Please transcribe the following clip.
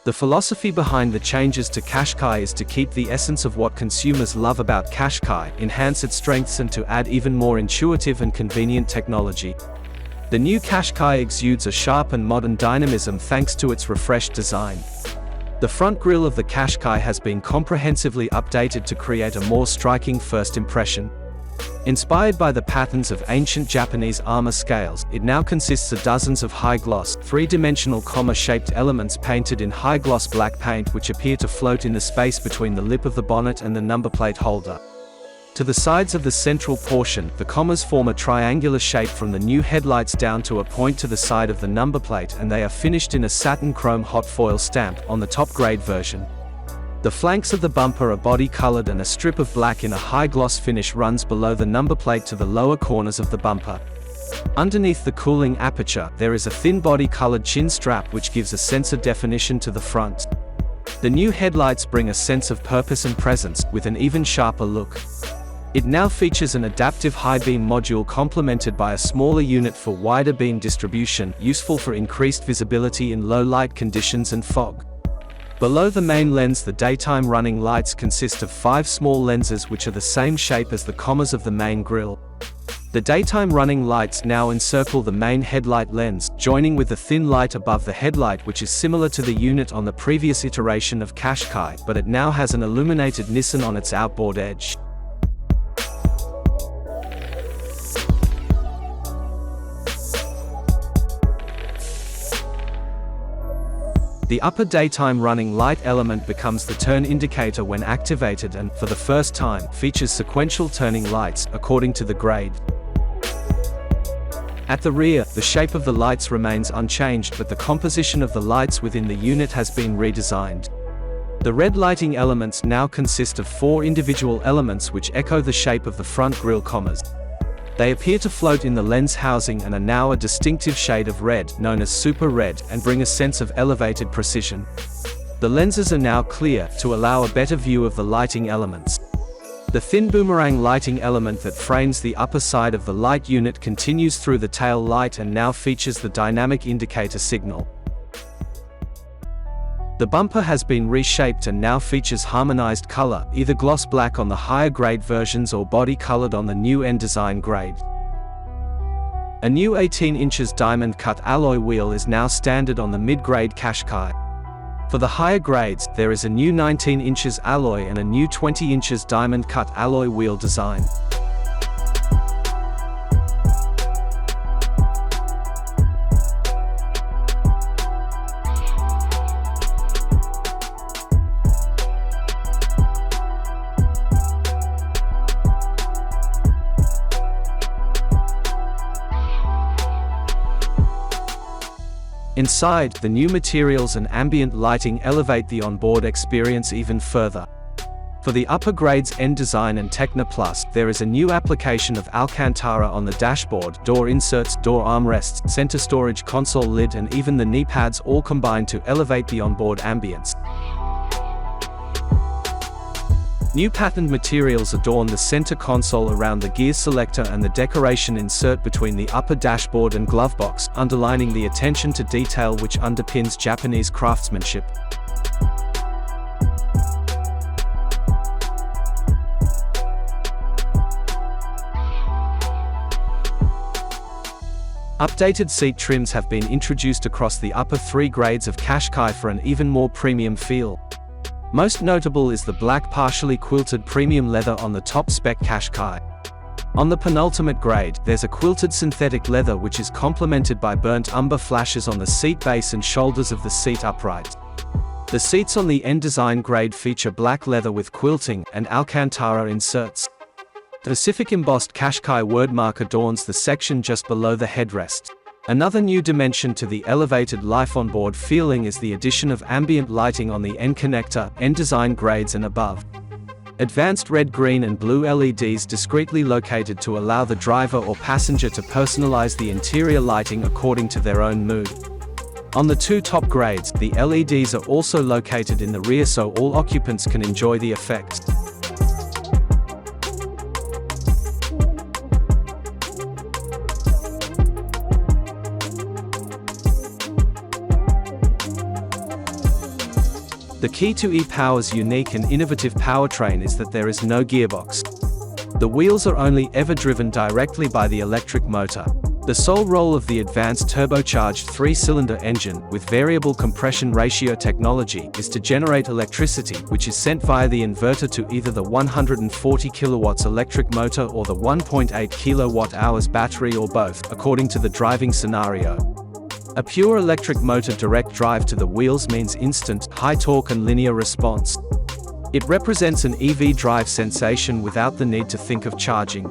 The philosophy behind the changes to Qashqai is to keep the essence of what consumers love about Qashqai, enhance its strengths and to add even more intuitive and convenient technology. The new Qashqai exudes a sharp and modern dynamism thanks to its refreshed design. The front grille of the Qashqai has been comprehensively updated to create a more striking first impression. Inspired by the patterns of ancient Japanese armor scales, it now consists of dozens of high-gloss, three-dimensional comma-shaped elements painted in high-gloss black paint which appear to float in the space between the lip of the bonnet and the number plate holder. To the sides of the central portion, the commas form a triangular shape from the new headlights down to a point to the side of the number plate, and they are finished in a satin chrome hot foil stamp on the top grade version. The flanks of the bumper are body-colored and a strip of black in a high-gloss finish runs below the number plate to the lower corners of the bumper. Underneath the cooling aperture, there is a thin body-colored chin strap which gives a sense of definition to the front. The new headlights bring a sense of purpose and presence, with an even sharper look. It now features an adaptive high-beam module complemented by a smaller unit for wider beam distribution, useful for increased visibility in low-light conditions and fog. Below the main lens, the daytime running lights consist of 5 small lenses which are the same shape as the commas of the main grille. The daytime running lights now encircle the main headlight lens, joining with the thin light above the headlight which is similar to the unit on the previous iteration of Qashqai, but it now has an illuminated Nissan on its outboard edge. The upper daytime running light element becomes the turn indicator when activated and, for the first time, features sequential turning lights, according to the grade. At the rear, the shape of the lights remains unchanged, but the composition of the lights within the unit has been redesigned. The red lighting elements now consist of 4 individual elements which echo the shape of the front grille commas. They appear to float in the lens housing and are now a distinctive shade of red, known as super red, and bring a sense of elevated precision. The lenses are now clear, to allow a better view of the lighting elements. The thin boomerang lighting element that frames the upper side of the light unit continues through the tail light and now features the dynamic indicator signal. The bumper has been reshaped and now features harmonized color, either gloss black on the higher grade versions or body colored on the new N design grade. A new 18 inches diamond cut alloy wheel is now standard on the mid-grade Qashqai. For the higher grades, there is a new 19 inches alloy and a new 20 inches diamond cut alloy wheel design. Inside, the new materials and ambient lighting elevate the onboard experience even further. For the upper grades N Design and Techno Plus, there is a new application of Alcantara on the dashboard, door inserts, door armrests, center storage console lid and even the knee pads, all combine to elevate the onboard ambience. New patterned materials adorn the center console around the gear selector and the decoration insert between the upper dashboard and glovebox, underlining the attention to detail which underpins Japanese craftsmanship. Updated seat trims have been introduced across the upper 3 grades of Qashqai for an even more premium feel. Most notable is the black partially quilted premium leather on the top spec Qashqai. On the penultimate grade, there's a quilted synthetic leather which is complemented by burnt umber flashes on the seat base and shoulders of the seat upright. The seats on the N design grade feature black leather with quilting and Alcantara inserts. Specific embossed Qashqai wordmark adorns the section just below the headrest. Another new dimension to the elevated life-on-board feeling is the addition of ambient lighting on the N connector, N design grades and above. Advanced red, green and blue LEDs discreetly located to allow the driver or passenger to personalize the interior lighting according to their own mood. On the two top grades, the LEDs are also located in the rear so all occupants can enjoy the effects. The key to e-Power's unique and innovative powertrain is that there is no gearbox. The wheels are only ever driven directly by the electric motor. The sole role of the advanced turbocharged 3-cylinder engine, with variable compression ratio technology, is to generate electricity, which is sent via the inverter to either the 140 kilowatts electric motor or the 1.8 kilowatt-hours battery or both, according to the driving scenario. A pure electric motor direct drive to the wheels means instant, high torque and linear response. It represents an EV drive sensation without the need to think of charging.